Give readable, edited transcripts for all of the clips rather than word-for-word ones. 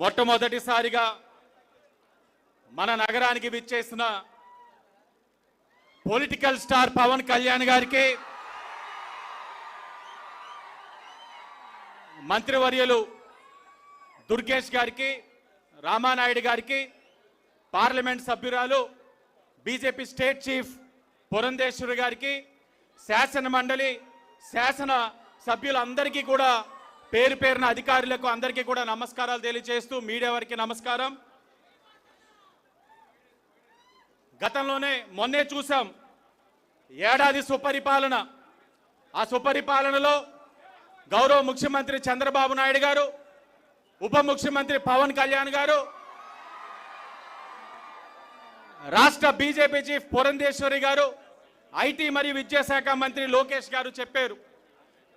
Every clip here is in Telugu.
మొట్టమొదటిసారిగా మన నగరానికి విచ్చేసిన పొలిటికల్ స్టార్ పవన్ కళ్యాణ్ గారికి, మంత్రివర్యులు దుర్గేష్ గారికి, రామానాయుడు గారికి, పార్లమెంట్ సభ్యురాలు బీజేపీ స్టేట్ చీఫ్ పురంధేశ్వరి గారికి, శాసన మండలి శాసన సభ్యులందరికీ కూడా పేరు పేరున అధికారులకు అందరికీ కూడా నమస్కారాలు తెలియజేస్తూ మీడియా వారికి నమస్కారం. గతంలోనే మొన్నే చూసాం ఏడాది సుపరిపాలన. ఆ సుపరిపాలనలో గౌరవ ముఖ్యమంత్రి చంద్రబాబు నాయుడు గారు, ఉప ముఖ్యమంత్రి పవన్ కళ్యాణ్ గారు, రాష్ట్ర బీజేపీ చీఫ్ పురంధేశ్వరి గారు, ఐటీ మరియు విద్యాశాఖ మంత్రి లోకేష్ గారు చెప్పారు,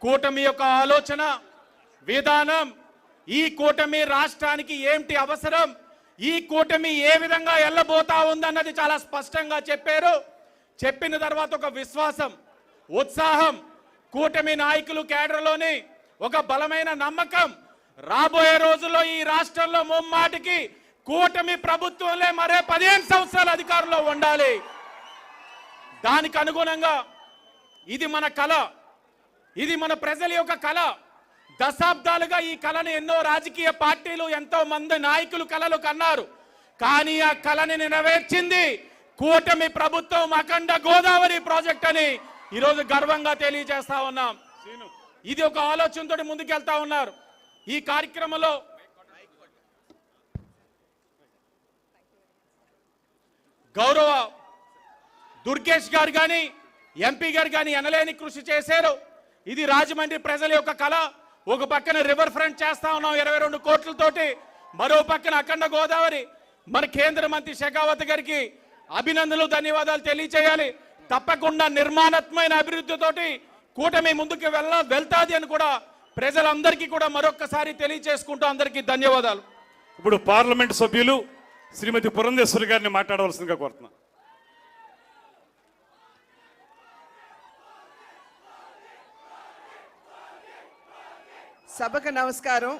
కూటమి యొక్క ఆలోచన విధానం, ఈ కూటమి రాష్ట్రానికి ఏంటి అవసరం, ఈ కూటమి ఏ విధంగా వెళ్ళబోతా ఉందన్నది చాలా స్పష్టంగా చెప్పారు. చెప్పిన తర్వాత ఒక విశ్వాసం, ఉత్సాహం, కూటమి నాయకులు కేడర్లోని ఒక బలమైన నమ్మకం, రాబోయే రోజుల్లో ఈ రాష్ట్రంలో ముమ్మాటికి కూటమి ప్రభుత్వంలో మరే 15 సంవత్సరాల అధికారంలో ఉండాలి. దానికి అనుగుణంగా ఇది మన కళ, ఇది మన ప్రజల యొక్క కళ. దశాబ్దాలుగా ఈ కళను ఎన్నో రాజకీయ పార్టీలు, ఎంతో మంది నాయకులు కళలు కన్నారు. కానీ ఆ కళని నెరవేర్చింది కూటమి ప్రభుత్వం, అఖండ గోదావరి ప్రాజెక్ట్ అని ఈరోజు గర్వంగా తెలియజేస్తా ఉన్నాం. ఇది ఒక ఆలోచనతో ముందుకెళ్తా ఉన్నారు. ఈ కార్యక్రమంలో గౌరవ దుర్గేష్ గారు కానీ, ఎంపీ గారు కానీ ఎనలేని కృషి చేశారు. ఇది రాజమండ్రి ప్రజల యొక్క కళ. ఒక పక్కన రివర్ ఫ్రంట్ చేస్తా ఉన్నాం 22 కోట్లతోటి, మరో పక్కన అఖండ గోదావరి. మన కేంద్ర మంత్రి షెకావత్ గారికి అభినందనలు, ధన్యవాదాలు తెలియచేయాలి. తప్పకుండా నిర్మాణాత్మకమైన అభివృద్ధితోటి కూటమి ముందుకు వెళ్తాది అని కూడా ప్రజలందరికీ కూడా మరొక్కసారి తెలియచేసుకుంటూ అందరికీ ధన్యవాదాలు. ఇప్పుడు పార్లమెంట్ సభ్యులు శ్రీమతి పురంధేశ్వరి గారిని మాట్లాడవలసిందిగా కోరుతున్నా. సభకు నమస్కారం.